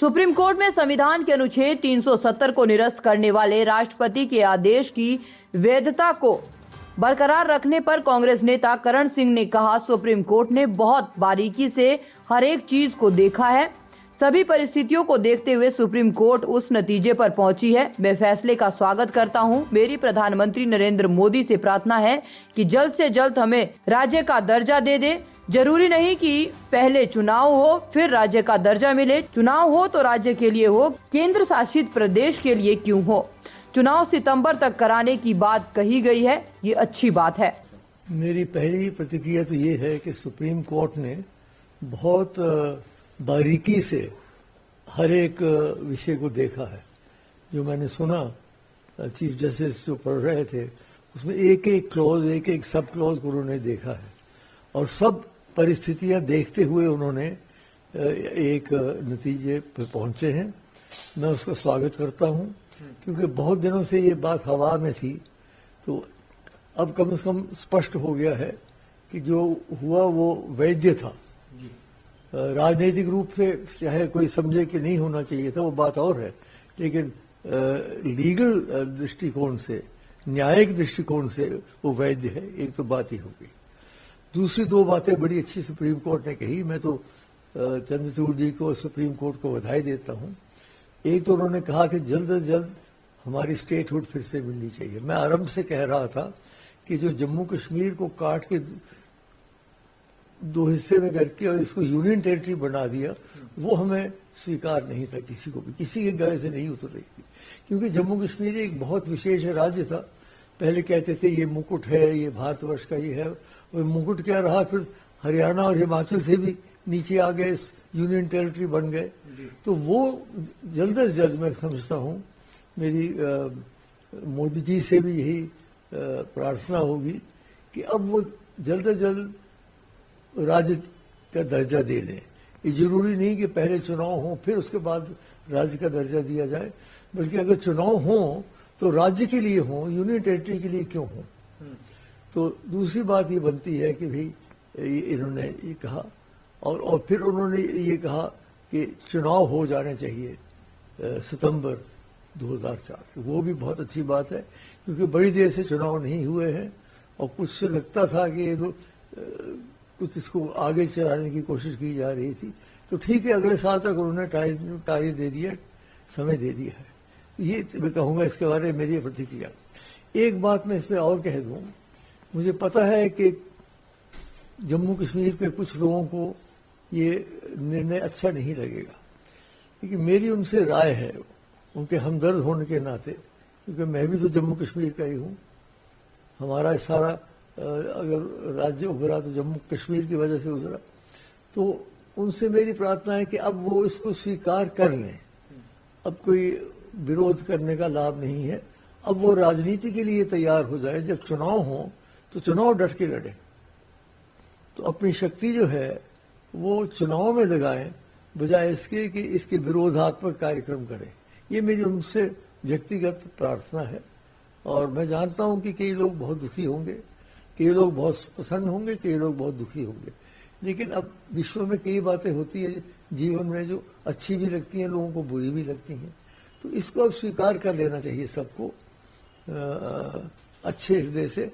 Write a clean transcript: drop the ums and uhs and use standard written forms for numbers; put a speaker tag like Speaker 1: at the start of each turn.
Speaker 1: Supreme court में संविधान के अनुच्छेद 370 को निरस्त करने वाले राष्ट्रपति के आदेश की वैधता को बरकरार रखने पर कांग्रेस नेता करण सिंह ने कहा, सुप्रीम कोर्ट ने बहुत बारीकी से हर एक चीज को देखा है। सभी परिस्थितियों को देखते हुए सुप्रीम कोर्ट उस नतीजे पर पहुंची है। मैं फैसले का स्वागत करता हूं। मेरी प्रधानमंत्री नरेंद्र मोदी से प्रार्थना है कि जल्द से जल्द हमें राज्य का दर्जा दे दे। जरूरी नहीं कि पहले चुनाव हो फिर राज्य का दर्जा मिले। चुनाव हो तो राज्य के लिए हो, केंद्र शासित प्रदेश के लिए क्यों हो। चुनाव सितंबर तक कराने की बात कही गई है, ये अच्छी बात है।
Speaker 2: मेरी पहली प्रतिक्रिया तो ये है कि सुप्रीम कोर्ट ने बहुत बारीकी से हर एक विषय को देखा है। जो मैंने सुना चीफ जस्टिस जो पढ़ रहे थे उसमें एक एक क्लॉज, एक एक सब क्लॉज को उन्होंने देखा है और सब परिस्थितियां देखते हुए उन्होंने एक नतीजे पर पहुंचे हैं। मैं उसका स्वागत करता हूं क्योंकि बहुत दिनों से ये बात हवा में थी, तो अब कम से कम स्पष्ट हो गया है कि जो हुआ वो वैध था। राजनीतिक रूप से चाहे कोई समझे कि नहीं होना चाहिए था, वो बात और है, लेकिन लीगल दृष्टिकोण से, न्यायिक दृष्टिकोण से वो वैध है। एक तो बात ही होगी। दूसरी दो बातें बड़ी अच्छी सुप्रीम कोर्ट ने कही। मैं तो चंद्रचूड़ जी को, सुप्रीम कोर्ट को बधाई देता हूं। एक तो उन्होंने कहा कि जल्द से जल्द हमारी स्टेटहुड फिर से मिलनी चाहिए। मैं आरंभ से कह रहा था कि जो जम्मू कश्मीर को काट के दो हिस्से में करके और इसको यूनियन टेरिटरी बना दिया, वो हमें स्वीकार नहीं था। किसी को भी, किसी के गले से नहीं उतर रही थी, क्योंकि जम्मू कश्मीर एक बहुत विशेष राज्य था। पहले कहते थे ये मुकुट है, ये भारतवर्ष का ये है, वो मुकुट क्या रहा, फिर हरियाणा और हिमाचल से भी नीचे आ गए, यूनियन टेरिटरी बन गए। तो वो जल्द से जल्द, मैं समझता हूँ, मेरी मोदी जी से भी यही प्रार्थना होगी कि अब वो जल्द से जल्द राज्य का दर्जा दे दें। ये जरूरी नहीं कि पहले चुनाव हो फिर उसके बाद राज्य का दर्जा दिया जाए, बल्कि अगर चुनाव हो तो राज्य के लिए हो, यूनियन टेरिटरी के लिए क्यों हो। तो दूसरी बात ये बनती है कि भाई इन्होंने ये कहा और फिर उन्होंने ये कहा कि चुनाव हो जाने चाहिए सितंबर 2004। वो भी बहुत अच्छी बात है, क्योंकि बड़ी देर से चुनाव नहीं हुए हैं और कुछ से लगता था कि कुछ इसको आगे चलाने की कोशिश की जा रही थी। तो ठीक है, अगले साल तक उन्होंने टाइम दे दिया, समय दे दिया है। ये मैं कहूँगा इसके बारे में मेरी प्रतिक्रिया। एक बात मैं इसमें और कह दूँ, मुझे पता है कि जम्मू कश्मीर के कुछ लोगों को ये निर्णय अच्छा नहीं लगेगा, लेकिन मेरी उनसे राय है, उनके हमदर्द होने के नाते, क्योंकि मैं भी तो जम्मू कश्मीर का ही हूँ। हमारा सारा अगर राज्य उभरा तो जम्मू कश्मीर की वजह से उभरा। तो उनसे मेरी प्रार्थना है कि अब वो इसको स्वीकार कर लें। अब कोई विरोध करने का लाभ नहीं है। अब वो राजनीति के लिए तैयार हो जाए। जब चुनाव हो तो चुनाव डट के लड़े, तो अपनी शक्ति जो है वो चुनाव में लगाएं, बजाय इसके कि इसके विरोधात्मक कार्यक्रम करें। ये मेरी उनसे व्यक्तिगत प्रार्थना है। और मैं जानता हूं कि कई लोग बहुत दुखी होंगे, कई लोग बहुत प्रसन्न होंगे, कई लोग बहुत दुखी होंगे। लेकिन अब विश्व में कई बातें होती है जीवन में जो अच्छी भी लगती हैं लोगों को, बुरी भी लगती हैं। तो इसको अब स्वीकार कर लेना चाहिए सबको अच्छे हृदय से।